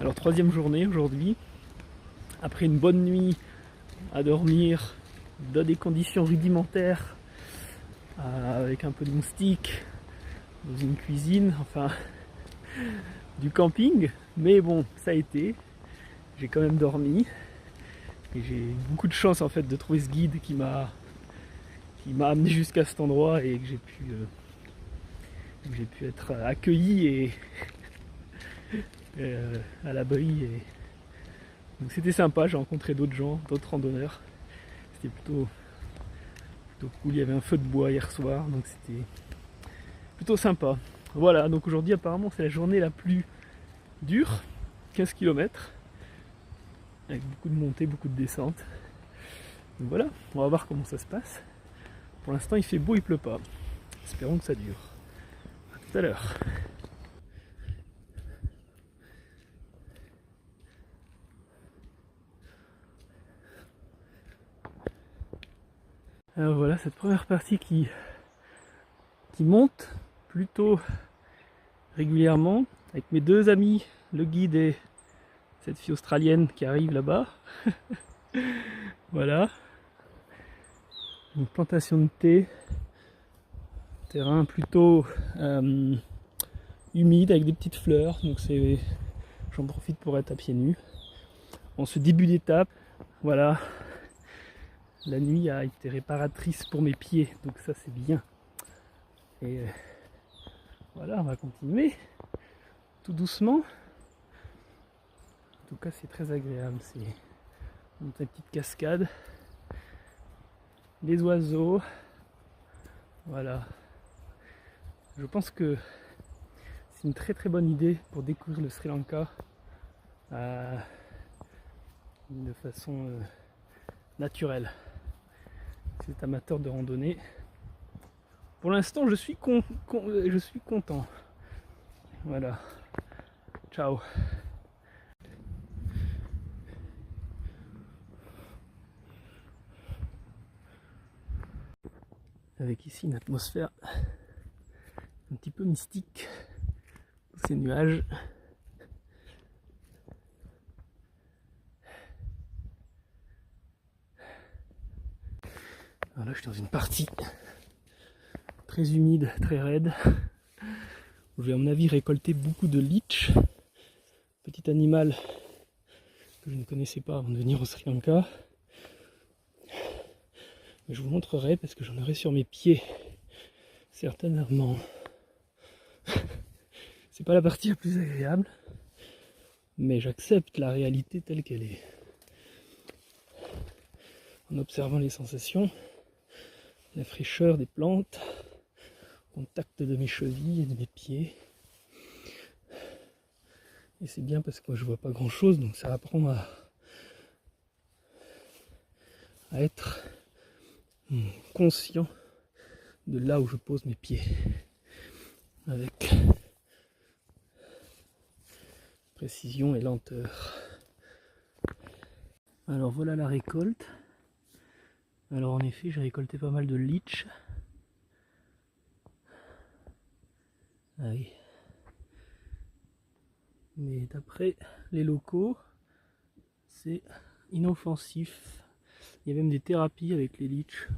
Alors troisième journée aujourd'hui, après une bonne nuit à dormir dans des conditions rudimentaires, avec un peu de moustiques, dans une cuisine, enfin du camping, mais bon, ça a été, j'ai quand même dormi, et j'ai eu beaucoup de chance en fait de trouver ce guide qui m'a amené jusqu'à cet endroit et que j'ai pu être accueilli et à l'abri. Et donc c'était sympa, j'ai rencontré d'autres gens, d'autres randonneurs. C'était plutôt cool, il y avait un feu de bois hier soir, donc c'était plutôt sympa. Voilà, donc aujourd'hui apparemment c'est la journée la plus dure, 15 km, avec beaucoup de montées, beaucoup de descentes. Donc voilà, on va voir comment ça se passe. Pour l'instant il fait beau, il pleut pas. Espérons que ça dure. A tout à l'heure. Alors voilà, cette première partie qui monte plutôt régulièrement, avec mes deux amis, le guide et cette fille australienne qui arrive là-bas. Voilà. Une plantation de thé, terrain plutôt humide avec des petites fleurs, donc j'en profite pour être à pieds nus. En ce début d'étape, voilà, la nuit a été réparatrice pour mes pieds, donc ça c'est bien. Et voilà, on va continuer tout doucement. En tout cas c'est très agréable, c'est une petite cascade, les oiseaux, voilà. Je pense que c'est une très très bonne idée pour découvrir le Sri Lanka de façon naturelle. Si vous êtes amateur de randonnée, pour l'instant je suis content. Voilà, ciao. Avec ici une atmosphère un petit peu mystique, ces nuages. Alors là je suis dans une partie très humide, très raide, où je vais à mon avis récolter beaucoup de leech, petit animal que je ne connaissais pas avant de venir au Sri Lanka. Mais je vous montrerai parce que j'en aurai sur mes pieds certainement. C'est pas la partie la plus agréable, mais j'accepte la réalité telle qu'elle est. En observant les sensations, la fraîcheur des plantes, le contact de mes chevilles et de mes pieds. Et c'est bien parce que je vois pas grand chose, donc ça apprend à être conscient de là où je pose mes pieds. Avec précision et lenteur. Alors voilà la récolte. Alors en effet j'ai récolté pas mal de leech. Ah oui. Mais d'après les locaux, c'est inoffensif. Il y a même des thérapies avec les leech.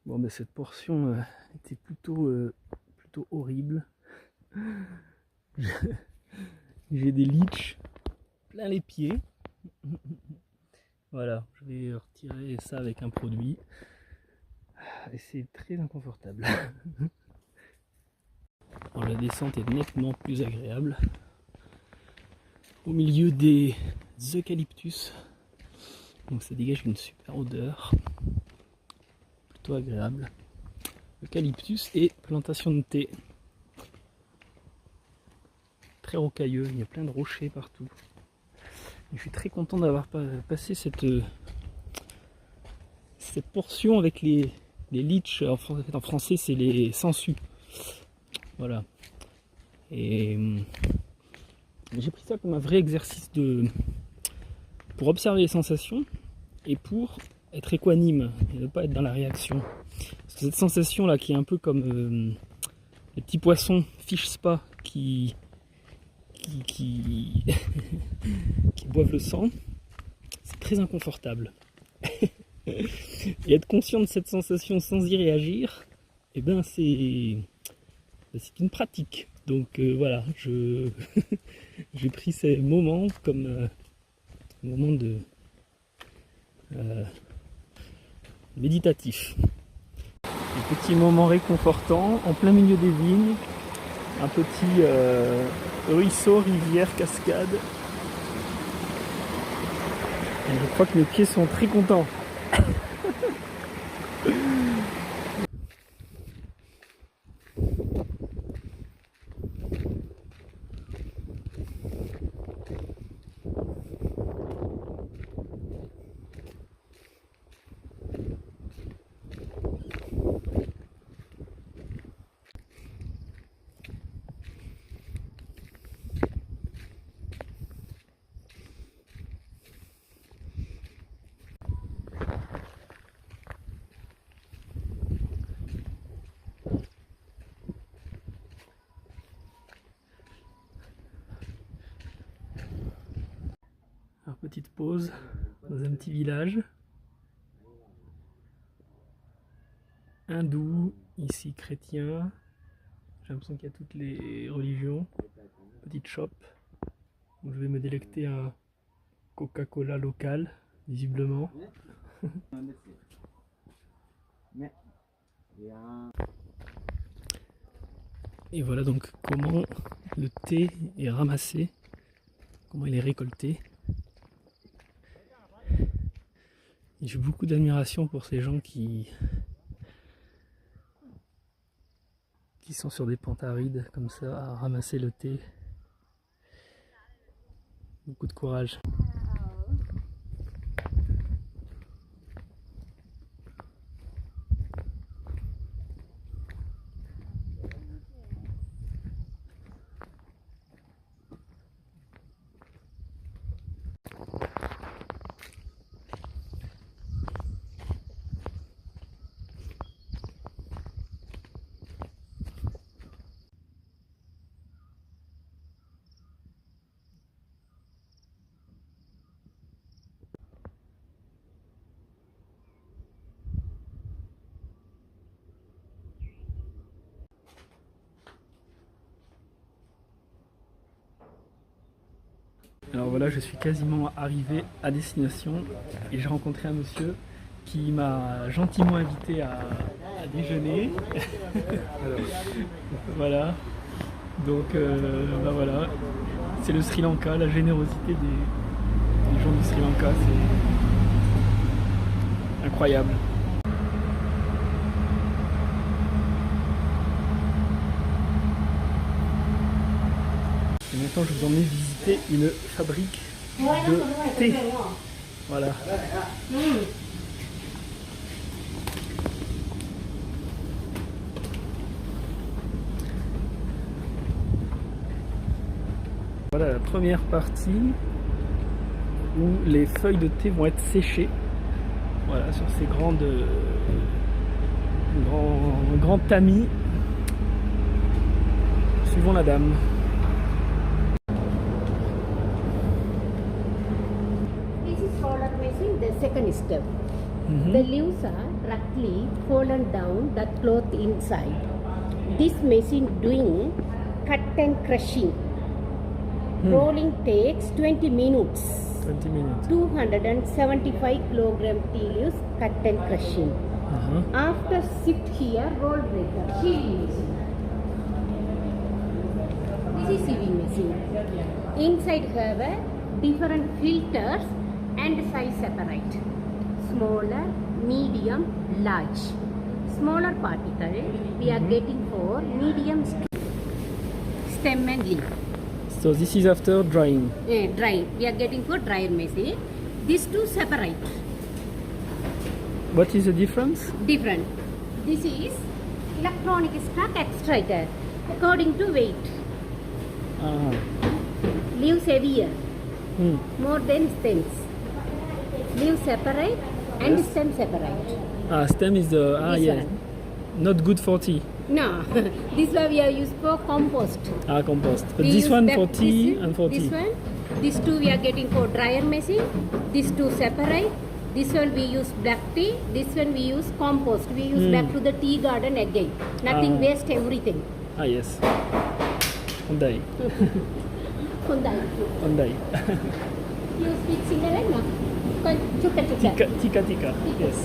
Bon ben cette portion était plutôt horrible. J'ai des leech plein les pieds. Voilà, je vais retirer ça avec un produit. Et c'est très inconfortable. Alors la descente est nettement plus agréable. Au milieu des eucalyptus. Donc ça dégage une super odeur. Plutôt agréable. Eucalyptus et plantation de thé. Très rocailleux, il y a plein de rochers partout. Et je suis très content d'avoir passé cette portion avec les leech. En français c'est les sangsues. Voilà. Et j'ai pris ça comme un vrai exercice pour observer les sensations et pour être équanime et ne pas être dans la réaction. Parce que cette sensation là qui est un peu comme les petits poissons fish spa qui qui boivent le sang, c'est très inconfortable. Et être conscient de cette sensation sans y réagir, eh ben c'est une pratique. Donc voilà, j'ai pris ces moments comme moments de méditatif. Des petits moments réconfortants en plein milieu des vignes, un petit ruisseau, rivière, cascade. Et je crois que mes pieds sont très contents. Alors, petite pause dans un petit village hindou, ici chrétien. J'ai l'impression qu'il y a toutes les religions. Petite shop où je vais me délecter un Coca-Cola local, visiblement. Et voilà donc comment le thé est ramassé, comment il est récolté. Et j'ai beaucoup d'admiration pour ces gens qui sont sur des pentes arides comme ça à ramasser le thé. Beaucoup de courage. Alors voilà, je suis quasiment arrivé à destination et j'ai rencontré un monsieur qui m'a gentiment invité à déjeuner. Voilà, donc bah voilà, c'est le Sri Lanka, la générosité des gens du Sri Lanka, c'est incroyable. Et maintenant je vous emmène visiter une fabrique de thé. Voilà. Voilà la première partie où les feuilles de thé vont être séchées. Voilà, sur ces grands tamis. Suivons la dame. The second step. The leaves are roughly fallen down the cloth inside. This machine doing cut and crushing. Rolling takes 20 minutes. 20 minutes. 275 kilogram tea leaves cut and crushing. After shift here, roll breaker, sieving machine. This is sieving machine. Inside have a different filters and size separate. Smaller, medium, large. Smaller particle we are getting for medium stem and leaf. So this is after drying. Dry. We are getting for dryer machine. These two separate. What is the difference? Different. This is electronic stock extractor according to weight. Leaves heavier, more than stems. Leaves separate and Yes. stem separate. Stem is the This yeah, one. not good for tea. No, this one we have used for compost. Compost. But We this use one that- for tea this, and for this tea. one, these two we are getting for dryer machine. These two separate. This one we use black tea. This one we use compost. We use back to the tea garden again. Nothing waste, everything. Yes. Ondai. Kundai. Ondai. You speak Sinhala no? Chuka chuka. Tika. Yes.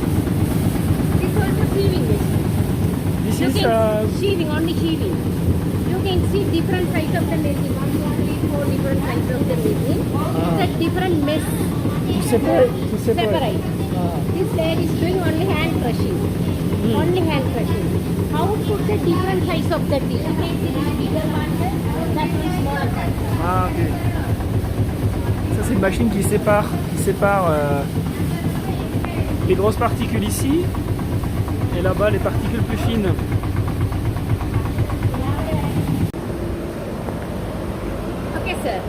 This also sheaving machine. This You is can sheaving, only sheaving. You can see different size of the machine. 1, 2, 3, 4 different size of the machine. It's a different mesh. separate. Separate. This lady is doing only hand crushing. Only hand crushing. How to put the different size of the tea? You can see this bigger one, that is smaller one. Ok. Ça c'est une machine qui sépare les grosses particules ici et là-bas les particules plus fines. Okay, sir.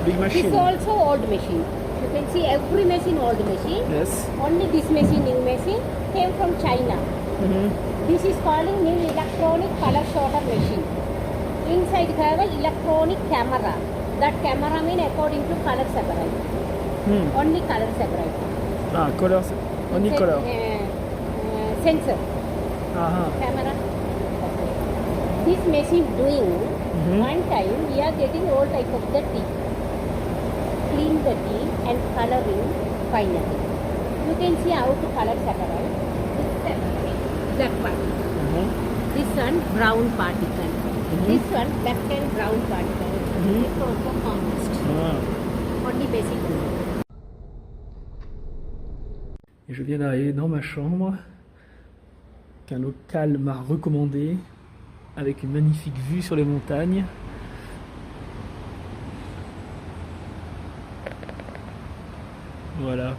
Big This machine. is also old machine. You can see every machine old machine. Yes. Only this machine, new machine, came from China. This is calling new electronic color sorter machine. Inside have an electronic camera. That camera mean according to color separate. Only color separate. Colors. Only It's a, color. Sensor camera. This machine doing one time we are getting all type of the tea. Clean the tea and coloring finally. You can see how to color separate. This separate. That one. This one brown particle. This one black and brown particle. This also compost. Only basic rule. Et je viens d'arriver dans ma chambre qu'un local m'a recommandé avec une magnifique vue sur les montagnes. Voilà.